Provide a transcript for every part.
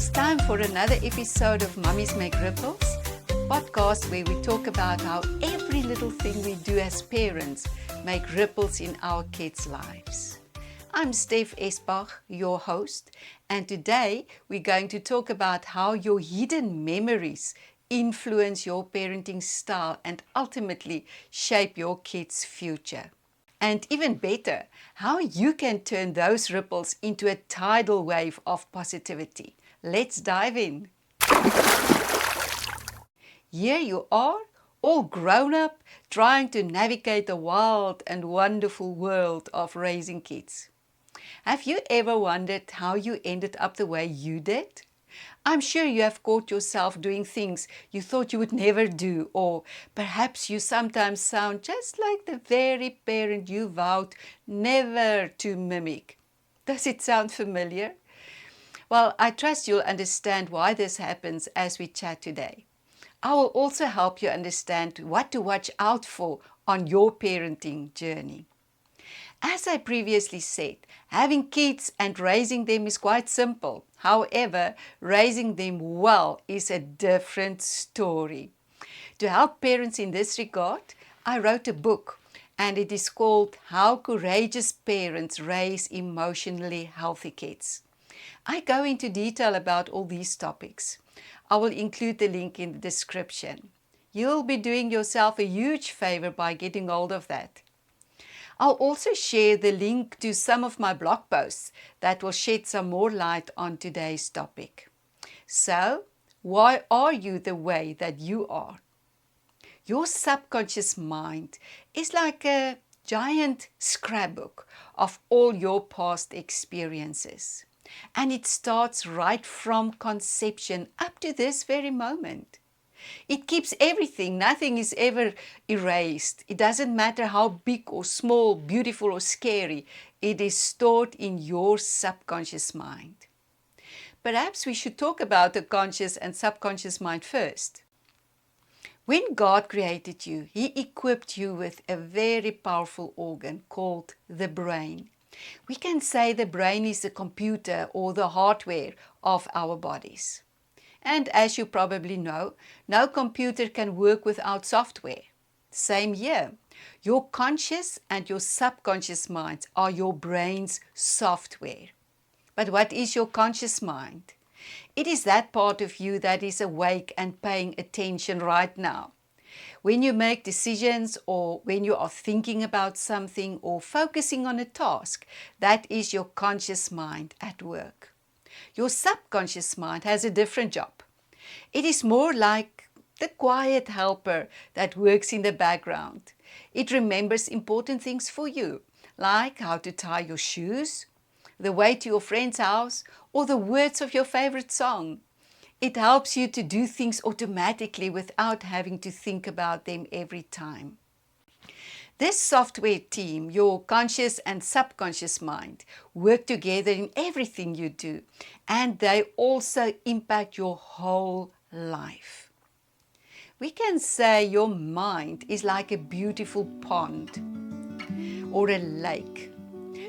It's time for another episode of Mommies Make Ripples, a podcast where we talk about how every little thing we do as parents make ripples in our kids' lives. I'm Steph Esbach, your host, and today we're going to talk about how your hidden memories influence your parenting style and ultimately shape your kids' future. And even better, how you can turn those ripples into a tidal wave of positivity. Let's dive in. Here you are, all grown up, trying to navigate the wild and wonderful world of raising kids. Have you ever wondered how you ended up the way you did? I'm sure you have caught yourself doing things you thought you would never do, or perhaps you sometimes sound just like the very parent you vowed never to mimic. Does it sound familiar? Well, I trust you'll understand why this happens as we chat today. I will also help you understand what to watch out for on your parenting journey. As I previously said, having kids and raising them is quite simple. However, raising them well is a different story. To help parents in this regard, I wrote a book, and it is called How Courageous Parents Raise Emotionally Healthy Kids. I go into detail about all these topics. I will include the link in the description. You'll be doing yourself a huge favor by getting hold of that. I'll also share the link to some of my blog posts that will shed some more light on today's topic. So, why are you the way that you are? Your subconscious mind is like a giant scrapbook of all your past experiences. And it starts right from conception up to this very moment. It keeps everything. Nothing is ever erased. It doesn't matter how big or small, beautiful or scary. It is stored in your subconscious mind. Perhaps we should talk about the conscious and subconscious mind first. When God created you, He equipped you with a very powerful organ called the brain. We can say the brain is the computer or the hardware of our bodies. And as you probably know, no computer can work without software. Same here. Your conscious and your subconscious minds are your brain's software. But what is your conscious mind? It is that part of you that is awake and paying attention right now. When you make decisions or when you are thinking about something or focusing on a task, that is your conscious mind at work. Your subconscious mind has a different job. It is more like the quiet helper that works in the background. It remembers important things for you, like how to tie your shoes, the way to your friend's house, or the words of your favorite song. It helps you to do things automatically without having to think about them every time. This software team, your conscious and subconscious mind, work together in everything you do, and they also impact your whole life. We can say your mind is like a beautiful pond or a lake.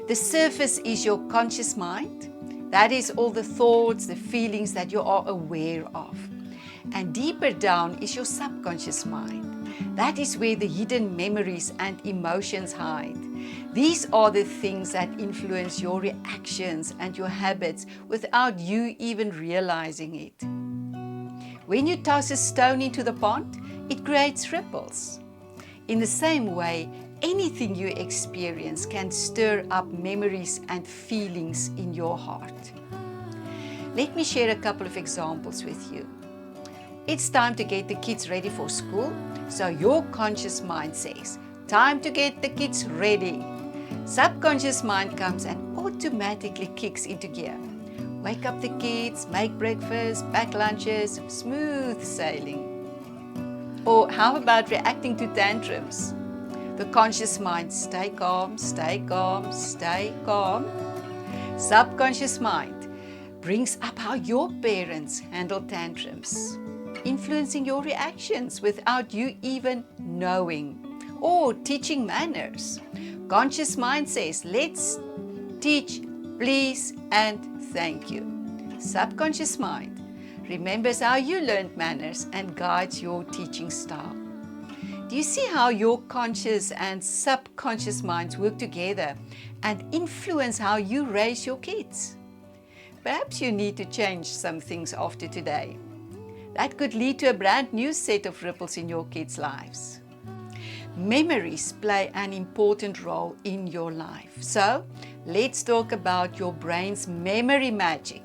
The surface is your conscious mind. That is all the thoughts, the feelings that you are aware of. And deeper down is your subconscious mind. That is where the hidden memories and emotions hide. These are the things that influence your reactions and your habits without you even realizing it. When you toss a stone into the pond, it creates ripples. In the same way, anything you experience can stir up memories and feelings in your heart. Let me share a couple of examples with you. It's time to get the kids ready for school, so your conscious mind says, time to get the kids ready. Subconscious mind comes and automatically kicks into gear. Wake up the kids, make breakfast, pack lunches, smooth sailing. Or how about reacting to tantrums? The conscious mind, stay calm, stay calm, stay calm. Subconscious mind brings up how your parents handle tantrums, influencing your reactions without you even knowing, or teaching manners. Conscious mind says, let's teach, please, and thank you. Subconscious mind remembers how you learned manners and guides your teaching style. Do you see how your conscious and subconscious minds work together and influence how you raise your kids? Perhaps you need to change some things after today. That could lead to a brand new set of ripples in your kids' lives. Memories play an important role in your life. So, let's talk about your brain's memory magic.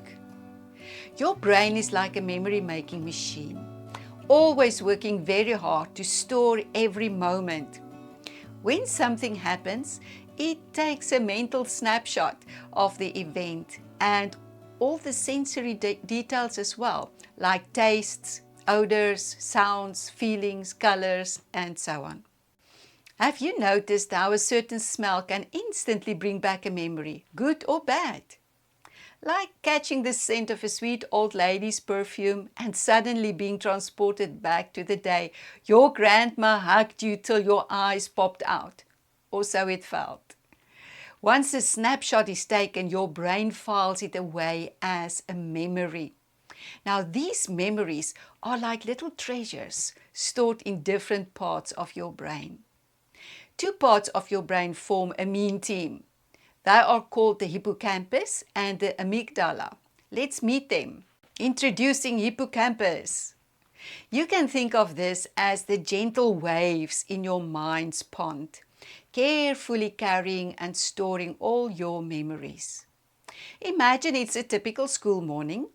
Your brain is like a memory-making machine, always working very hard to store every moment. When something happens, it takes a mental snapshot of the event and all the sensory details as well, like tastes, odors, sounds, feelings, colors, and so on. Have you noticed how a certain smell can instantly bring back a memory, good or bad? Like catching the scent of a sweet old lady's perfume and suddenly being transported back to the day your grandma hugged you till your eyes popped out, or so it felt. Once a snapshot is taken, your brain files it away as a memory. Now, these memories are like little treasures stored in different parts of your brain. Two parts of your brain form a mean team. They are called the hippocampus and the amygdala. Let's meet them. Introducing hippocampus. You can think of this as the gentle waves in your mind's pond, carefully carrying and storing all your memories. Imagine it's a typical school morning.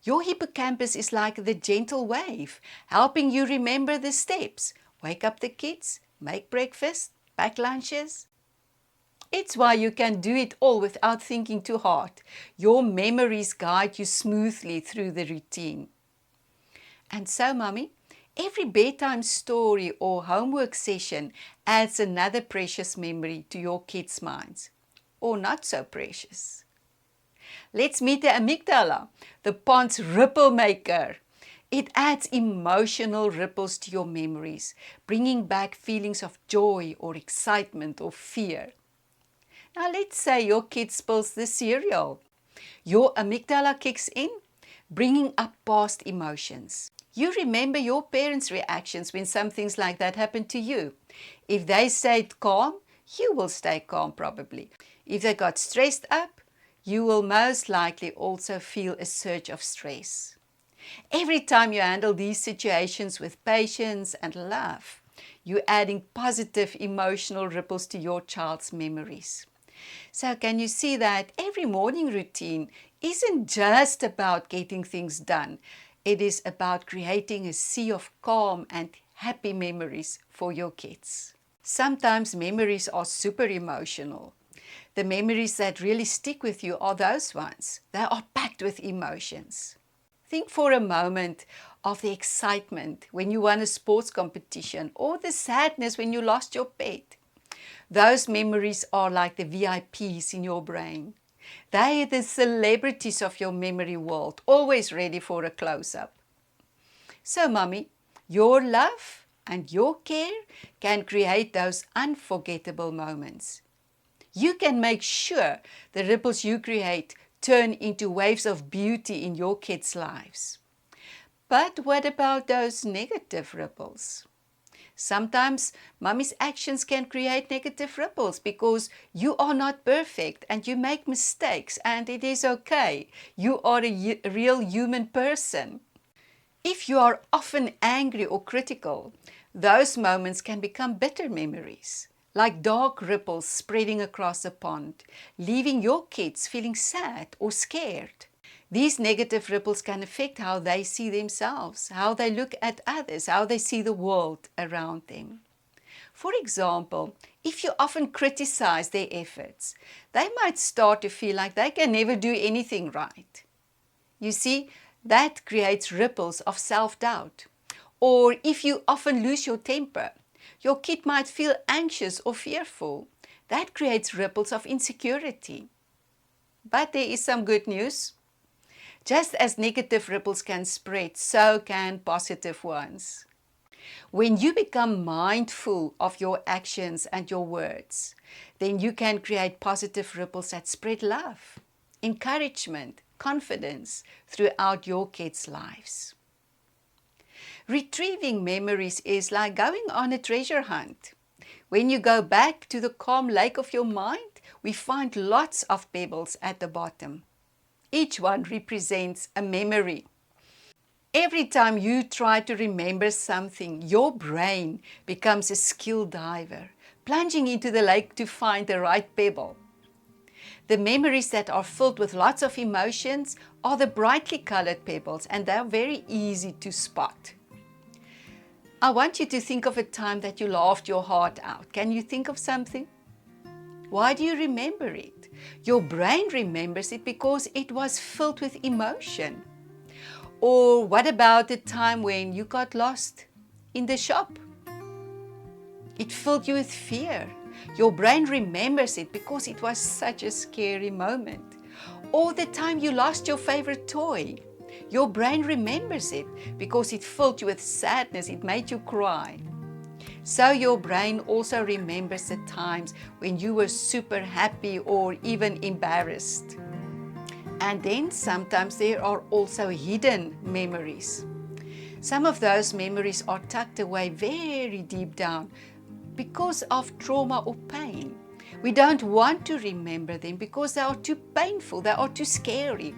Your hippocampus is like the gentle wave, helping you remember the steps, wake up the kids, make breakfast, pack lunches. It's why you can do it all without thinking too hard. Your memories guide you smoothly through the routine. And so, Mommy, every bedtime story or homework session adds another precious memory to your kids' minds. Or not so precious. Let's meet the amygdala, the pond's ripple maker. It adds emotional ripples to your memories, bringing back feelings of joy or excitement or fear. Now let's say your kid spills the cereal. Your amygdala kicks in, bringing up past emotions. You remember your parents' reactions when some things like that happened to you. If they stayed calm, you will stay calm probably. If they got stressed up, you will most likely also feel a surge of stress. Every time you handle these situations with patience and love, you're adding positive emotional ripples to your child's memories. So can you see that every morning routine isn't just about getting things done. It is about creating a sea of calm and happy memories for your kids. Sometimes memories are super emotional. The memories that really stick with you are those ones. They are packed with emotions. Think for a moment of the excitement when you won a sports competition or the sadness when you lost your pet. Those memories are like the VIPs in your brain. They are the celebrities of your memory world, always ready for a close-up. So, Mommy, your love and your care can create those unforgettable moments. You can make sure the ripples you create turn into waves of beauty in your kids' lives. But what about those negative ripples? Sometimes Mommy's actions can create negative ripples because you are not perfect and you make mistakes, and it is okay. You are a real human person. If you are often angry or critical, those moments can become bitter memories, like dark ripples spreading across the pond, leaving your kids feeling sad or scared. These negative ripples can affect how they see themselves, how they look at others, how they see the world around them. For example, if you often criticize their efforts, they might start to feel like they can never do anything right. You see, that creates ripples of self-doubt. Or if you often lose your temper, your kid might feel anxious or fearful. That creates ripples of insecurity. But there is some good news. Just as negative ripples can spread, so can positive ones. When you become mindful of your actions and your words, then you can create positive ripples that spread love, encouragement, confidence throughout your kids' lives. Retrieving memories is like going on a treasure hunt. When you go back to the calm lake of your mind, we find lots of pebbles at the bottom. Each one represents a memory. Every time you try to remember something, your brain becomes a skilled diver, plunging into the lake to find the right pebble. The memories that are filled with lots of emotions are the brightly colored pebbles, and they're very easy to spot. I want you to think of a time that you laughed your heart out. Can you think of something? Why do you remember it? Your brain remembers it because it was filled with emotion. Or what about the time when you got lost in the shop? It filled you with fear. Your brain remembers it because it was such a scary moment. Or the time you lost your favorite toy. Your brain remembers it because it filled you with sadness, it made you cry. So your brain also remembers the times when you were super happy or even embarrassed. And then sometimes there are also hidden memories. Some of those memories are tucked away very deep down because of trauma or pain. We don't want to remember them because they are too painful, they are too scary.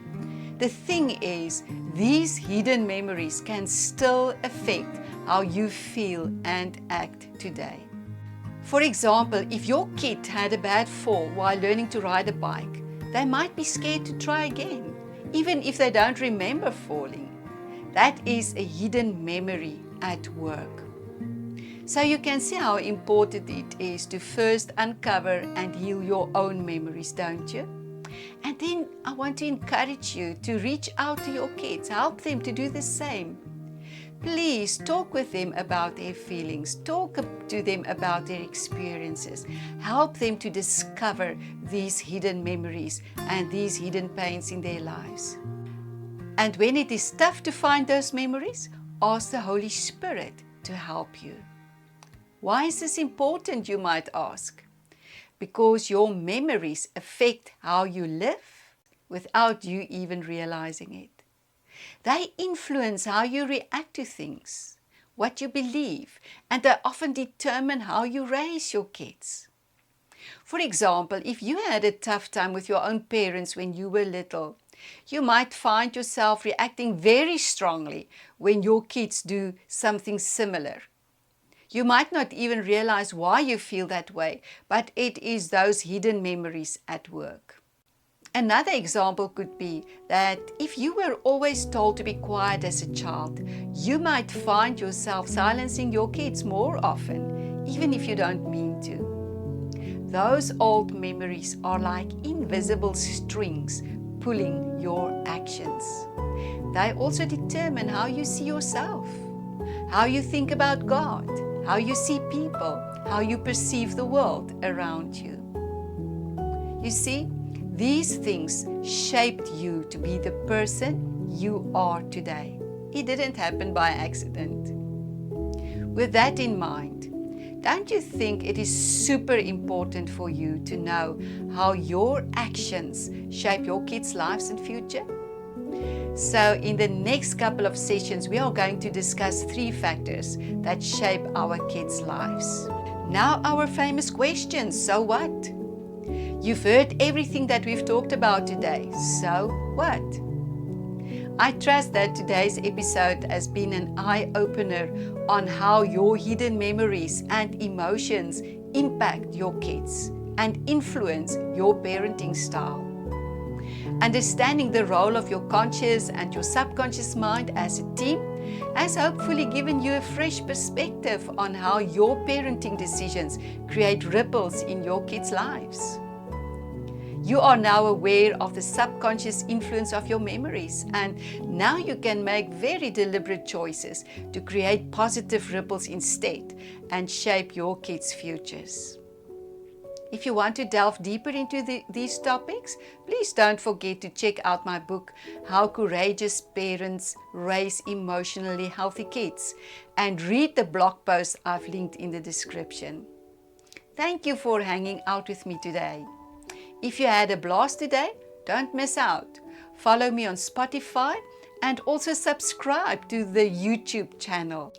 The thing is, these hidden memories can still affect how you feel and act today. For example, if your kid had a bad fall while learning to ride a bike, they might be scared to try again, even if they don't remember falling. That is a hidden memory at work. So you can see how important it is to first uncover and heal your own memories, don't you? And then I want to encourage you to reach out to your kids, help them to do the same. Please talk with them about their feelings, talk to them about their experiences, help them to discover these hidden memories and these hidden pains in their lives. And when it is tough to find those memories, ask the Holy Spirit to help you. Why is this important, you might ask? Because your memories affect how you live without you even realizing it. They influence how you react to things, what you believe, and they often determine how you raise your kids. For example, if you had a tough time with your own parents when you were little, you might find yourself reacting very strongly when your kids do something similar. You might not even realize why you feel that way, but it is those hidden memories at work. Another example could be that if you were always told to be quiet as a child, you might find yourself silencing your kids more often, even if you don't mean to. Those old memories are like invisible strings pulling your actions. They also determine how you see yourself, how you think about God, how you see people, how you perceive the world around you. You see, these things shaped you to be the person you are today. It didn't happen by accident. With that in mind, don't you think it is super important for you to know how your actions shape your kids' lives and future? So in the next couple of sessions, we are going to discuss 3 factors that shape our kids' lives. Now our famous question, so what? You've heard everything that we've talked about today, so what? I trust that today's episode has been an eye-opener on how your hidden memories and emotions impact your kids and influence your parenting style. Understanding the role of your conscious and your subconscious mind as a team has hopefully given you a fresh perspective on how your parenting decisions create ripples in your kids' lives. You are now aware of the subconscious influence of your memories, and now you can make very deliberate choices to create positive ripples instead and shape your kids' futures. If you want to delve deeper into these topics, please don't forget to check out my book, How Courageous Parents Raise Emotionally Healthy Kids, and read the blog post I've linked in the description. Thank you for hanging out with me today. If you had a blast today, don't miss out. follow me on Spotify and also subscribe to the YouTube channel.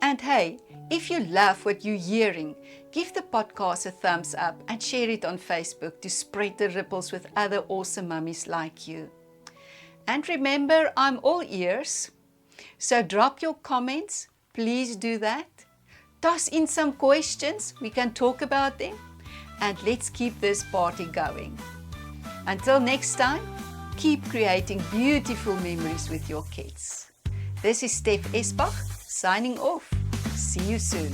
And hey, if you love what you're hearing, give the podcast a thumbs up and share it on Facebook to spread the ripples with other awesome mummies like you. And remember, I'm all ears, so drop your comments, please do that. Toss in some questions, we can talk about them, and let's keep this party going. Until next time, keep creating beautiful memories with your kids. This is Steph Esbach signing off. See you soon.